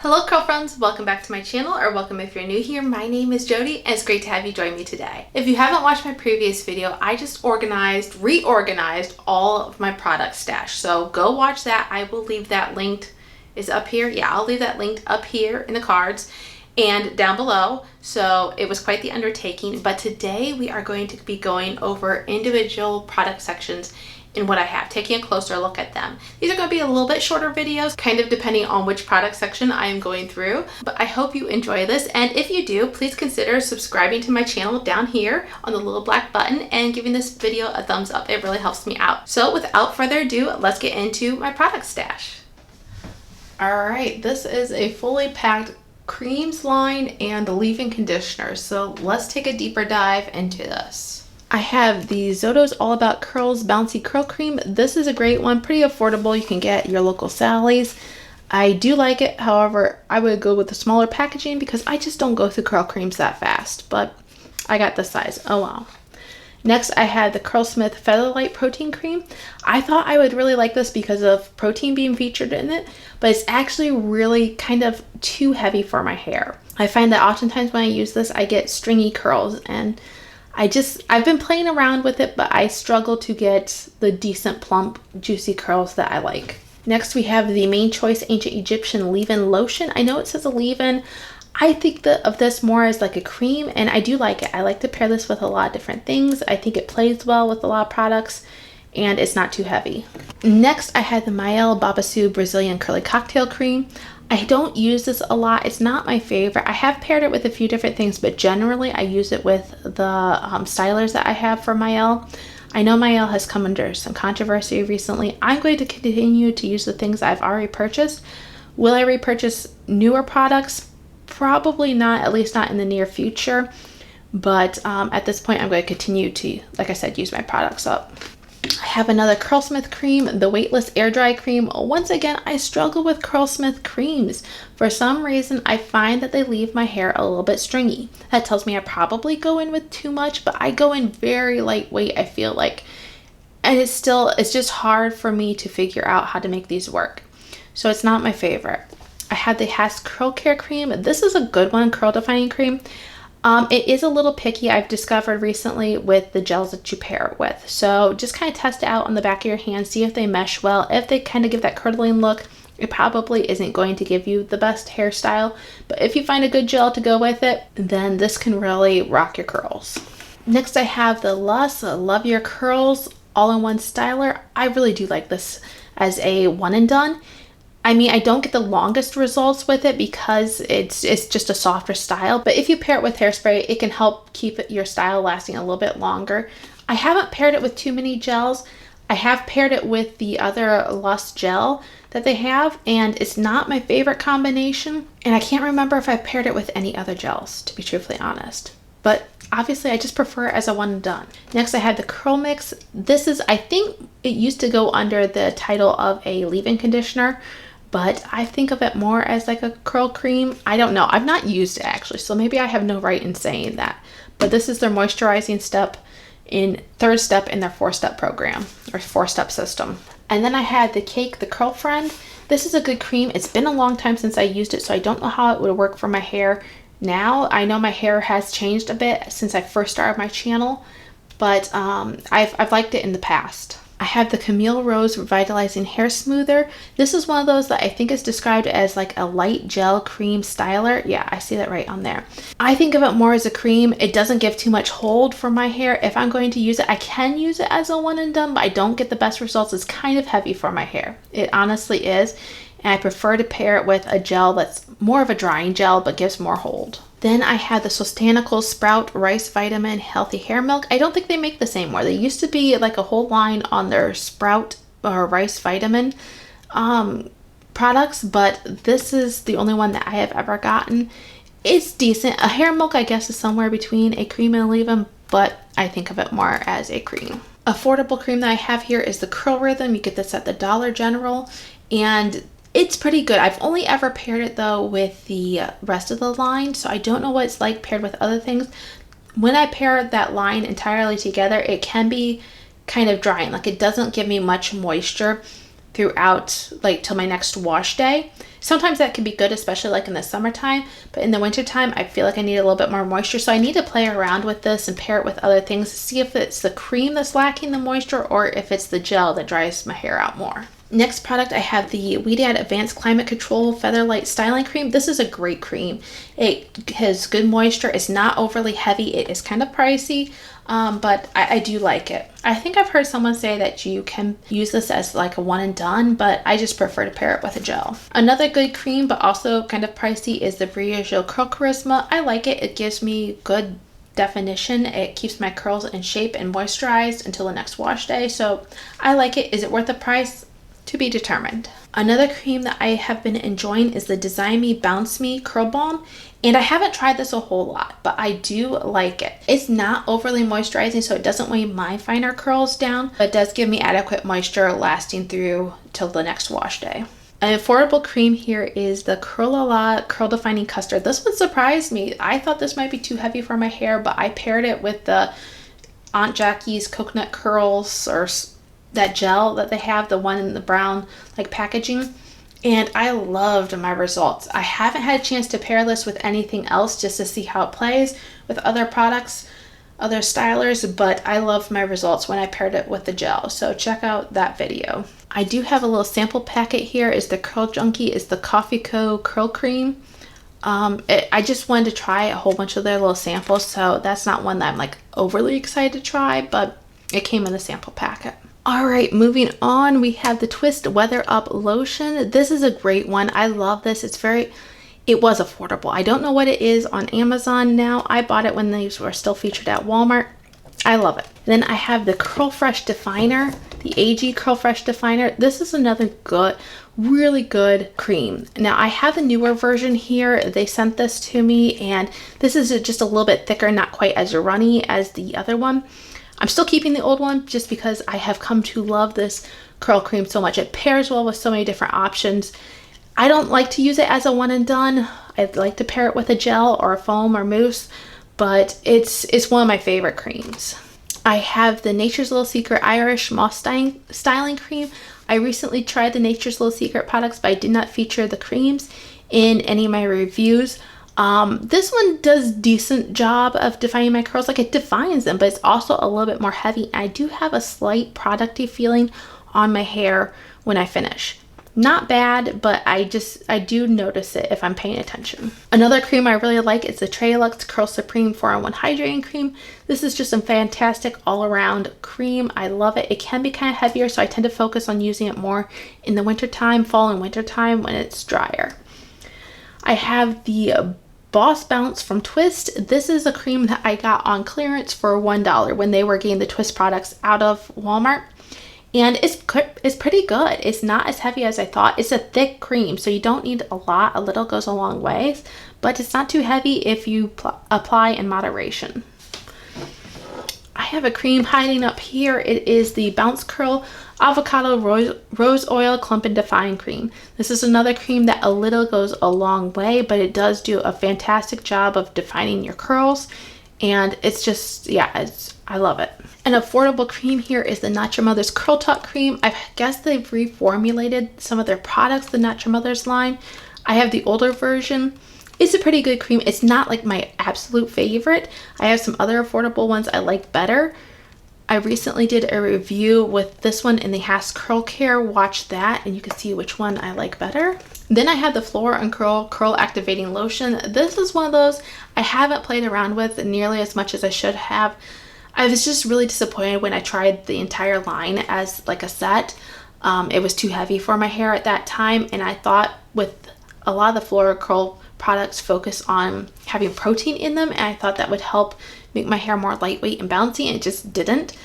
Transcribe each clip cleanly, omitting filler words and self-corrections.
Hello curl friends, welcome back to my channel, or welcome if you're new here. My name is Jody and it's great to have you join me today. If you haven't watched my previous video, I just reorganized all of my product stash. So go watch that. I will leave that linked, is up here? Yeah, I'll leave that linked up here in the cards and down below. So it was quite the undertaking, but today we are going to be going over individual product sections in what I have, taking a closer look at them. These are going to be a little bit shorter videos, kind of depending on which product section I am going through, but I hope you enjoy this. And if you do, please consider subscribing to my channel down here on the little black button and giving this video a thumbs up. It really helps me out. So without further ado, let's get into my product stash. All right, this is a fully packed creams line and leave-in conditioner. So let's take a deeper dive into this. I have the Zoto's All About Curls Bouncy Curl Cream. This is a great one, pretty affordable. You can get your local Sally's. I do like it. However, I would go with the smaller packaging because I just don't go through curl creams that fast, but I got this size. Oh well. Next, I had the Curlsmith Featherlight Protein Cream. I thought I would really like this because of protein being featured in it, but it's actually really kind of too heavy for my hair. I find that oftentimes when I use this, I get stringy curls, and I've been playing around with it, but I struggle to get the decent, plump, juicy curls that I like. Next, we have the Main Choice Ancient Egyptian Leave-In Lotion. I know it says a leave-in. I think of this more as like a cream, and I do like it. I like to pair this with a lot of different things. I think it plays well with a lot of products, and it's not too heavy. Next, I had the Mael Babasu Brazilian Curly Cocktail Cream. I don't use this a lot. It's not my favorite. I have paired it with a few different things, but generally I use it with the stylers that I have for Mael. I know Mael has come under some controversy recently. I'm going to continue to use the things I've already purchased. Will I repurchase newer products? Probably not, at least not in the near future. But at this point, I'm going to continue to, like I said, use my products up. I have another Curlsmith cream, the Weightless Air Dry Cream. Once again, I struggle with Curlsmith creams. For some reason, I find that they leave my hair a little bit stringy. That tells me I probably go in with too much, but I go in very lightweight, I feel like. And it's just hard for me to figure out how to make these work. So it's not my favorite. I had the Hask Curl Care Cream. This is a good one, curl defining cream. It is a little picky, I've discovered recently, with the gels that you pair it with. So just kind of test it out on the back of your hand, see if they mesh well. If they kind of give that curdling look, it probably isn't going to give you the best hairstyle. But if you find a good gel to go with it, then this can really rock your curls. Next, I have the Lush Love Your Curls All-in-One Styler. I really do like this as a one and done. I mean, I don't get the longest results with it because it's just a softer style, but if you pair it with hairspray, it can help keep your style lasting a little bit longer. I haven't paired it with too many gels. I have paired it with the other Lush gel that they have, and it's not my favorite combination, and I can't remember if I've paired it with any other gels, to be truthfully honest. But obviously, I just prefer it as a one and done. Next, I had the Curl Mix. This is, I think it used to go under the title of a leave-in conditioner, but I think of it more as like a curl cream. I don't know. I've not used it actually, so maybe I have no right in saying that. But this is their moisturizing third step in their 4-step program or 4-step system. And then I had the Cake, the Curl Friend. This is a good cream. It's been a long time since I used it, so I don't know how it would work for my hair now. I know my hair has changed a bit since I first started my channel, but I've liked it in the past. I have the Camille Rose Revitalizing Hair Smoother. This is one of those that I think is described as like a light gel cream styler. Yeah, I see that right on there. I think of it more as a cream. It doesn't give too much hold for my hair. If I'm going to use it, I can use it as a one and done, but I don't get the best results. It's kind of heavy for my hair. It honestly is. And I prefer to pair it with a gel that's more of a drying gel, but gives more hold. Then I had the Sostanical Sprout Rice Vitamin Healthy Hair Milk. I don't think they make this anymore. They used to be like a whole line on their Sprout or Rice Vitamin products, but this is the only one that I have ever gotten. It's decent. A hair milk, I guess, is somewhere between a cream and a leave-in, but I think of it more as a cream. Affordable cream that I have here is the Curl Rhythm. You get this at the Dollar General, and it's pretty good. I've only ever paired it though with the rest of the line, so I don't know what it's like paired with other things. When I pair that line entirely together, it can be kind of drying. Like, it doesn't give me much moisture throughout, like, till my next wash day. Sometimes that can be good, especially like in the summertime, but in the wintertime, I feel like I need a little bit more moisture. So I need to play around with this and pair it with other things to see if it's the cream that's lacking the moisture or if it's the gel that dries my hair out more. Next product, I have the Weedad Advanced Climate Control Featherlight Styling Cream. This is a great cream. It has good moisture. It's not overly heavy. It is kind of pricey, but I do like it. I think I've heard someone say that you can use this as like a one and done, but I just prefer to pair it with a gel. Another good cream, but also kind of pricey, is the Briogeo Curl Charisma. I like it. It gives me good definition. It keeps my curls in shape and moisturized until the next wash day. So I like it. Is it worth the price? To be determined. Another cream that I have been enjoying is the Design Me Bounce Me Curl Balm, and I haven't tried this a whole lot, but I do like it. It's not overly moisturizing, so it doesn't weigh my finer curls down, but it does give me adequate moisture lasting through till the next wash day. An affordable cream here is the Curl-A-La Curl Defining Custard. This one surprised me. I thought this might be too heavy for my hair, but I paired it with the Aunt Jackie's Coconut Curls, or that gel that they have, the one in the brown like packaging, and I loved my results. I haven't had a chance to pair this with anything else just to see how it plays with other products, other stylers, but I loved my results when I paired it with the gel, so check out that video. I do have a little sample packet here. Is the Curl Junkie, is the Coffee Co Curl Cream. I just wanted to try a whole bunch of their little samples, so that's not one that I'm like overly excited to try, but it came in a sample packet. All right, moving on, we have the Twist Weather Up Lotion. This is a great one. I love this. It was affordable. I don't know what it is on Amazon now. I bought it when these were still featured at Walmart. I love it. Then I have the Curl Fresh Definer, the AG Curl Fresh Definer. This is another good, really good cream. Now I have the newer version here. They sent this to me, and this is just a little bit thicker, not quite as runny as the other one. I'm still keeping the old one just because I have come to love this curl cream so much. It pairs well with so many different options. I don't like to use it as a one and done. I'd like to pair it with a gel or a foam or mousse, but it's one of my favorite creams. I have the Nature's Little Secret Irish Moss Styling Cream. I recently tried the Nature's Little Secret products, but I did not feature the creams in any of my reviews. This one does decent job of defining my curls. Like, it defines them, but it's also a little bit more heavy. I do have a slight producty feeling on my hair when I finish. Not bad, but I do notice it if I'm paying attention. Another cream I really like is the Trelux Curl Supreme 4-in-1 Hydrating Cream. This is just a fantastic all-around cream. I love it. It can be kind of heavier, so I tend to focus on using it more in the wintertime, fall and wintertime when it's drier. I have the Boss Bounce from Twist. This is a cream that I got on clearance for $1 when they were getting the Twist products out of Walmart. And it's pretty good. It's not as heavy as I thought. It's a thick cream, so you don't need a lot. A little goes a long ways, but it's not too heavy if you apply in moderation. I have a cream hiding up here. It is the Bounce Curl Avocado Rose Oil Clump and Define Cream. This is another cream that a little goes a long way, but it does do a fantastic job of defining your curls. And it's just, yeah, I love it. An affordable cream here is the Not Your Mother's Curl Talk Cream. I guess they've reformulated some of their products, the Not Your Mother's line. I have the older version. It's a pretty good cream. It's not like my absolute favorite. I have some other affordable ones I like better. I recently did a review with this one in the Has Curl Care. Watch that and you can see which one I like better. Then I have the Flora & Curl Activating Lotion. This is one of those I haven't played around with nearly as much as I should have. I was just really disappointed when I tried the entire line as like a set. It was too heavy for my hair at that time, and I thought with a lot of the Flora Curl products focus on having protein in them, and I thought that would help make my hair more lightweight and bouncy, and it just didn't.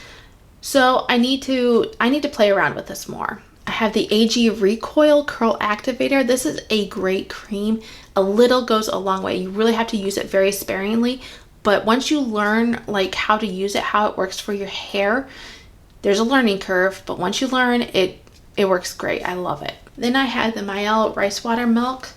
So I need to play around with this more. I have the AG Recoil Curl Activator. This is a great cream. A little goes a long way. You really have to use it very sparingly, but once you learn like how to use it, how it works for your hair, there's a learning curve, but once you learn it works great. I love it. Then I had the Mael Rice Water Milk,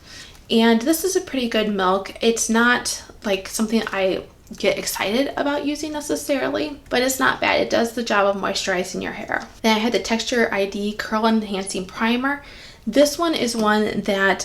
and this is a pretty good milk. It's not like something I get excited about using necessarily, but it's not bad. It does the job of moisturizing your hair. Then I had the Texture ID Curl Enhancing Primer. This one is one that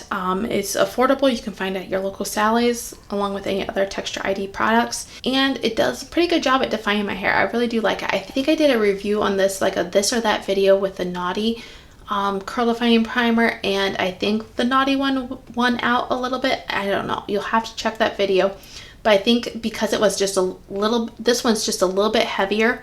is affordable. You can find it at your local Sally's along with any other Texture ID products. And it does a pretty good job at defining my hair. I really do like it. I think I did a review on this, like a this or that video with the Naughty curl defining primer, and I think the Naughty one won out a little bit. I don't know. You'll have to check that video. But I think because it was just a little, this one's just a little bit heavier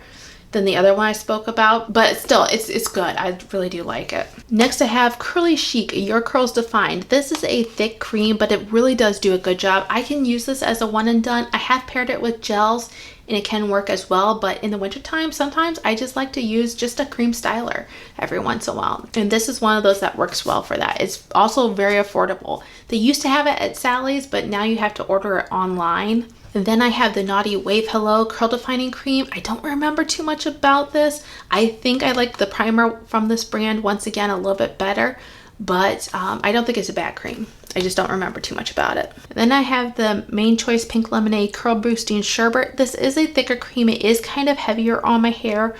than the other one I spoke about, but still, it's good. I really do like it. Next I have Curly Chic, Your Curls Defined. This is a thick cream, but it really does do a good job. I can use this as a one and done. I have paired it with gels and it can work as well, but in the wintertime, sometimes I just like to use just a cream styler every once in a while. And this is one of those that works well for that. It's also very affordable. They used to have it at Sally's, but now you have to order it online. And then I have the Naughty Wave Hello Curl Defining Cream. I don't remember too much about this. I think I like the primer from this brand once again a little bit better, but I don't think it's a bad cream. I just don't remember too much about it. Then I have the Main Choice Pink Lemonade Curl Boosting Sherbet. This is a thicker cream. It is kind of heavier on my hair.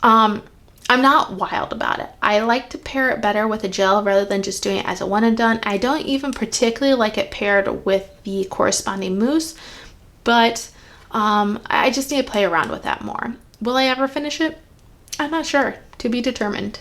I'm not wild about it. I like to pair it better with a gel rather than just doing it as a one and done. I don't even particularly like it paired with the corresponding mousse, but I just need to play around with that more. Will I ever finish it? I'm not sure. To be determined.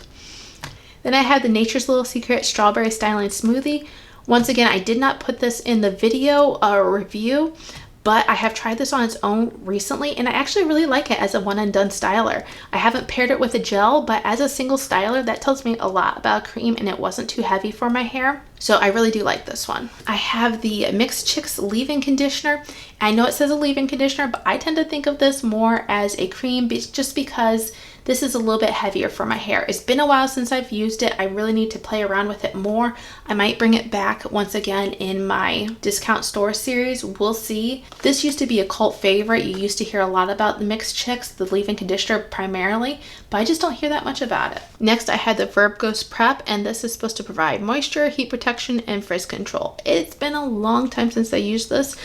Then I have the Nature's Little Secret Strawberry Styling Smoothie. Once again, I did not put this in the video review, but I have tried this on its own recently, and I actually really like it as a one and done styler. I haven't paired it with a gel, but as a single styler, that tells me a lot about a cream, and it wasn't too heavy for my hair. So I really do like this one. I have the Mixed Chicks Leave-In Conditioner. I know it says a leave-in conditioner, but I tend to think of this more as a cream just because this is a little bit heavier for my hair. It's been a while since I've used it. I really need to play around with it more. I might bring it back once again in my discount store series. We'll see. This used to be a cult favorite. You used to hear a lot about the Mixed Chicks, the leave-in conditioner primarily, but I just don't hear that much about it. Next, I had the Verb Ghost Prep, and this is supposed to provide moisture, heat protection, and frizz control. It's been a long time since I used this,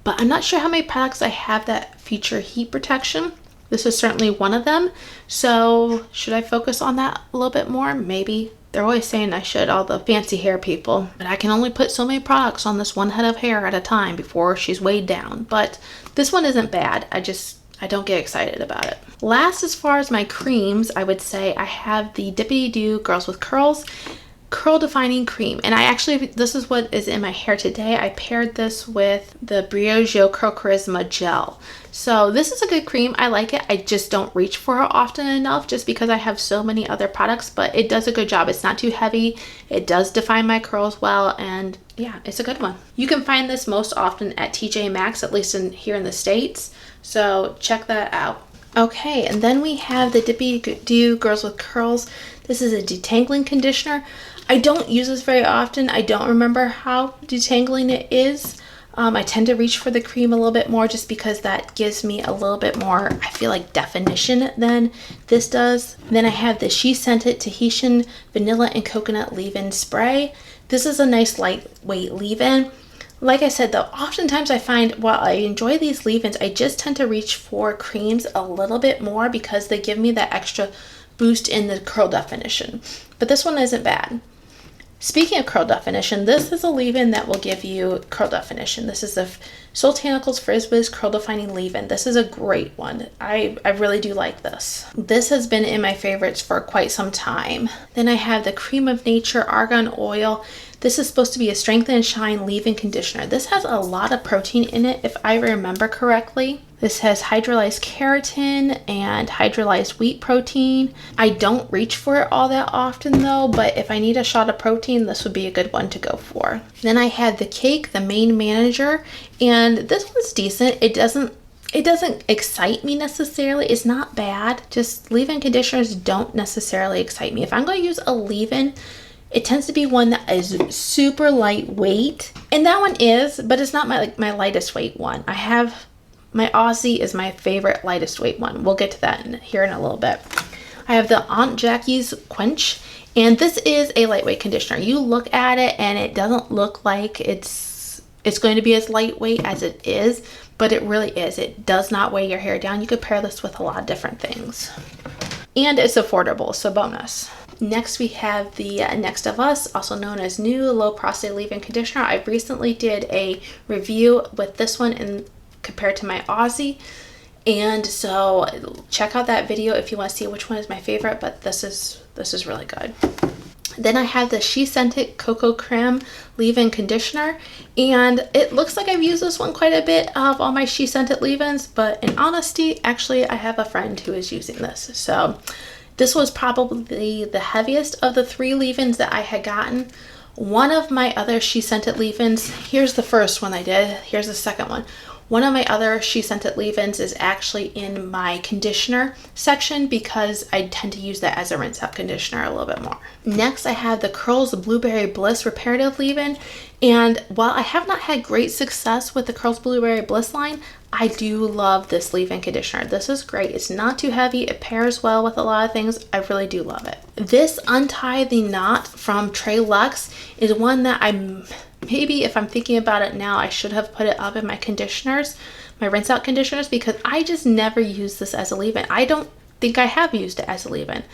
but I'm not sure how many products I have that feature heat protection. This is certainly one of them. So should I focus on that a little bit more? Maybe. They're always saying I should, all the fancy hair people, but I can only put so many products on this one head of hair at a time before she's weighed down. But this one isn't bad. I don't get excited about it. Last, as far as my creams, I would say I have the Dippity Doo Girls with Curls Curl Defining Cream. And this is what is in my hair today. I paired this with the Briogeo Curl Charisma Gel. So this is a good cream. I like it. I just don't reach for it often enough just because I have so many other products, but it does a good job. It's not too heavy. It does define my curls well, and yeah, it's a good one. You can find this most often at TJ Maxx, at least here in the States. So check that out. Okay, and then we have the Dippity Doo Girls with Curls. This is a detangling conditioner. I don't use this very often. I don't remember how detangling it is. I tend to reach for the cream a little bit more just because that gives me a little bit more, I feel like, definition than this does. Then I have the She Scented Tahitian Vanilla and Coconut Leave-In Spray. This is a nice lightweight leave-in. Like I said though, oftentimes I find while I enjoy these leave-ins, I just tend to reach for creams a little bit more because they give me that extra boost in the curl definition. But this one isn't bad. Speaking of curl definition, this is a leave-in that will give you curl definition. This is the Soultanicals Frizz Wiz Curl Defining Leave-In. This is a great one. I really do like this. This has been in my favorites for quite some time. Then I have the Cream of Nature Argan Oil. This is supposed to be a Strengthen and Shine leave-in conditioner. This has a lot of protein in it, if I remember correctly. This has hydrolyzed keratin and hydrolyzed wheat protein. I don't reach for it all that often though, but if I need a shot of protein, this would be a good one to go for. Then I had the Cake, the Main Manager, and this one's decent. It doesn't excite me necessarily. It's not bad. Just leave-in conditioners don't necessarily excite me. If I'm going to use a leave-in, it tends to be one that is super lightweight, and that one is, but it's not my lightest weight one. I have my Aussie is my favorite lightest weight one. We'll get to that here in a little bit. I have the Aunt Jackie's Quench, and this is a lightweight conditioner. You look at it and it doesn't look like it's going to be as lightweight as it is, but it really is. It does not weigh your hair down. You could pair this with a lot of different things. And it's affordable, so bonus. Next we have the Next of Us, also known as New Low Porosity Leave-In Conditioner. I recently did a review with this one and compared to my Aussie. And so check out that video if you want to see which one is my favorite, but this is really good. Then I have the SheScentIt Cocoa Creme Leave-In Conditioner, and it looks like I've used this one quite a bit of all my SheScentIt leave-ins, but in honesty, actually I have a friend who is using this. So this was probably the heaviest of the 3 leave-ins that I had gotten. One of my other SheScentIt leave-ins, here's the first one I did, here's the second one. One of my other SheScentIt leave-ins is actually in my conditioner section because I tend to use that as a rinse out conditioner a little bit more. Next, I have the Curls Blueberry Bliss Reparative Leave-In. And while I have not had great success with the Curls Blueberry Bliss line, I do love this leave-in conditioner. This is great. It's not too heavy. It pairs well with a lot of things. I really do love it. This Untie the Knot from Trey Luxe is one that maybe if I'm thinking about it now, I should have put it up in my conditioners, my rinse out conditioners, because I just never use this as a leave-in. I don't think I have used it as a leave-in.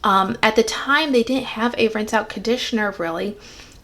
At the time, they didn't have a rinse out conditioner really.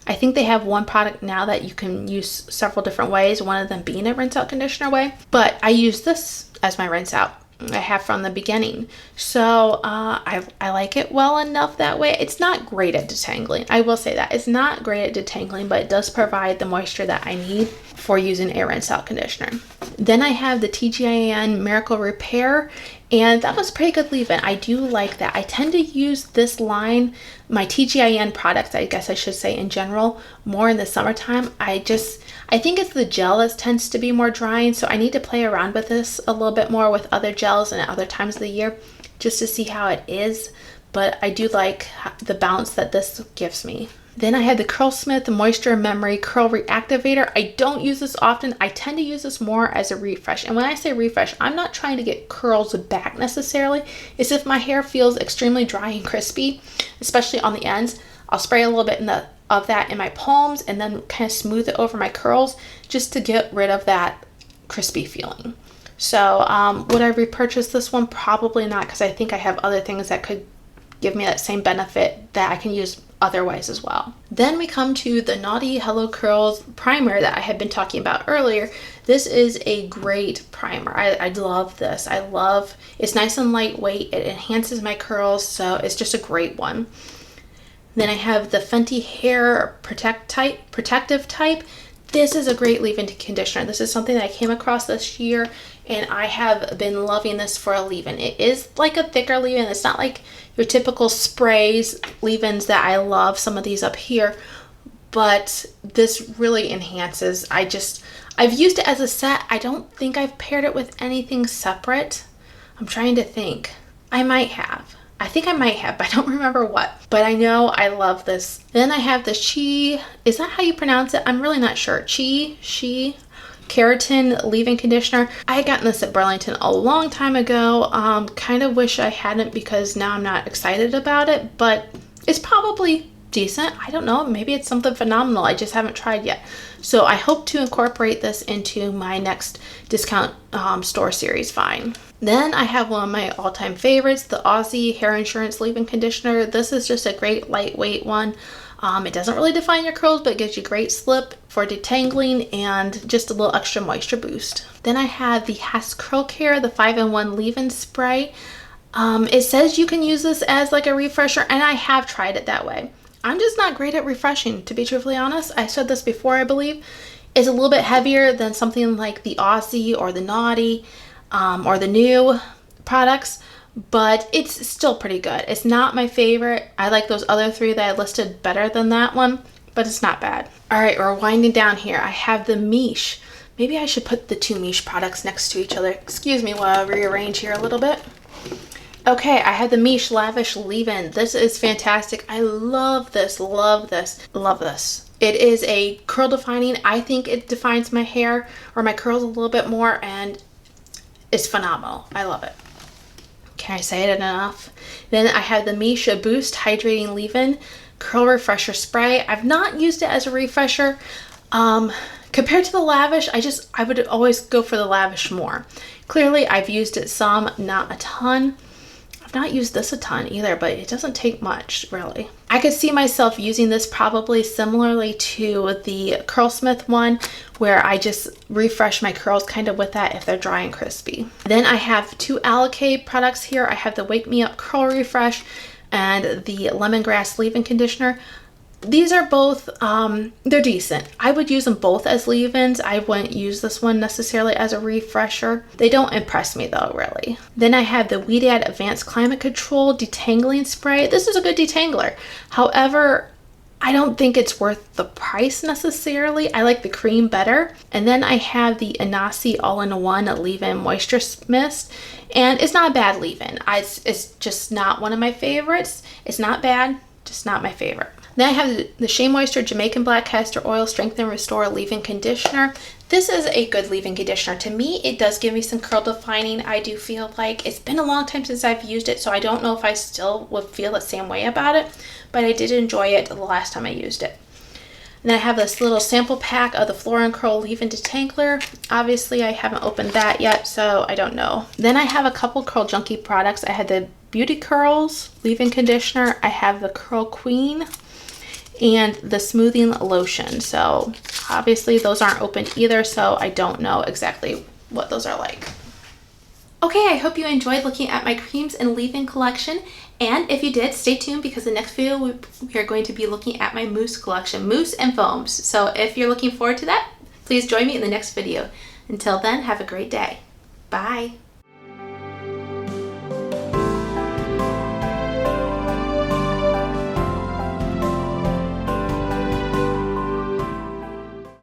I think they have one product now that you can use several different ways, one of them being a rinse out conditioner way, but I use this as my rinse out. I have from the beginning. So I like it well enough that way. It's not great at detangling. I will say that. It's not great at detangling, but it does provide the moisture that I need for using a rinse out conditioner. Then I have the TGIN Miracle Repair, and that was pretty good leave-in. I do like that. I tend to use this line, my TGIN products, I guess I should say in general, more in the summertime. I think it's the gel that tends to be more drying, so I need to play around with this a little bit more with other gels and at other times of the year just to see how it is, but I do like the bounce that this gives me. Then I have the Curlsmith Moisture Memory Curl Reactivator. I don't use this often. I tend to use this more as a refresh. And when I say refresh, I'm not trying to get curls back necessarily. It's if my hair feels extremely dry and crispy, especially on the ends, I'll spray a little bit of that in my palms and then kind of smooth it over my curls just to get rid of that crispy feeling. So would I repurchase this one? Probably not, because I think I have other things that could give me that same benefit that I can use other ways as well. Then we come to the Naughty Hello Curls primer that I had been talking about earlier. This is a great primer. I love this. It's nice and lightweight. It enhances my curls, so it's just a great one. Then I have the Fenty Hair Protective Type. This is a great leave-in conditioner. This is something that I came across this year, and I have been loving this for a leave-in. It is like a thicker leave-in. It's not like your typical sprays leave-ins that I love, some of these up here, but this really enhances. I've used it as a set. I don't think I've paired it with anything separate. I'm trying to think. I might have. I think I might have, but I don't remember what. But I know I love this. Then I have the is that how you pronounce it? I'm really not sure. Keratin leave-in conditioner. I had gotten this at Burlington a long time ago. Kind of wish I hadn't because now I'm not excited about it, but it's probably decent. I don't know. Maybe it's something phenomenal. I just haven't tried yet. So I hope to incorporate this into my next discount store series find. Then I have one of my all-time favorites, the Aussie Hair Insurance Leave-In Conditioner. This is just a great lightweight one. It doesn't really define your curls, but it gives you great slip for detangling and just a little extra moisture boost. Then I have the Hass Curl Care, the 5-in-1 leave-in spray. It says you can use this as like a refresher, and I have tried it that way. I'm just not great at refreshing, to be truthfully honest. I said this before, I believe. It's a little bit heavier than something like the Aussie or the Naughty or the New products, but it's still pretty good. It's not my favorite. I like those other 3 that I listed better than that one, but it's not bad. All right, we're winding down here. I have the Miche. Maybe I should put the 2 Miche products next to each other. Excuse me while I rearrange here a little bit. Okay, I have the Miche Lavish Leave-In. This is fantastic. I love this, love this, love this. It is a curl defining. I think it defines my hair or my curls a little bit more, and it's phenomenal. I love it. Can I say it enough? Then I have the Miche Boost Hydrating Leave-In Curl Refresher Spray. I've not used it as a refresher. Compared to the Lavish, I would always go for the Lavish more. Clearly, I've used it some, not a ton. I've not used this a ton either, but it doesn't take much really. I could see myself using this probably similarly to the Curlsmith one, where I just refresh my curls kind of with that if they're dry and crispy. Then I have two Alikay products here. I have the Wake Me Up Curl Refresh and the Lemongrass Leave-In Conditioner. These are both, they're decent. I would use them both as leave-ins. I wouldn't use this one necessarily as a refresher. They don't impress me though, really. Then I have the Weedad Advanced Climate Control Detangling Spray. This is a good detangler. However, I don't think it's worth the price necessarily. I like the cream better. And then I have the Anasi All-in-One Leave-In Moisture Mist. And it's not a bad leave-in. It's just not one of my favorites. It's not bad, just not my favorite. Then I have the Shea Moisture Jamaican Black Castor Oil Strengthen Restore Leave-In Conditioner. This is a good leave-in conditioner. To me, it does give me some curl defining. I do feel like it's been a long time since I've used it, so I don't know if I still would feel the same way about it, but I did enjoy it the last time I used it. And then I have this little sample pack of the Flora & Curl Leave-In Detangler. Obviously, I haven't opened that yet, so I don't know. Then I have a couple Curl Junkie products. I had the Beauty Curls Leave-In Conditioner. I have the Curl Queen and the smoothing lotion. So obviously those aren't opened either, so I don't know exactly what those are like. Okay, I hope you enjoyed looking at my creams and leave-in collection. And if you did, stay tuned because the next video we are going to be looking at my mousse collection, mousse and foams. So if you're looking forward to that, please join me in the next video. Until then, have a great day. Bye.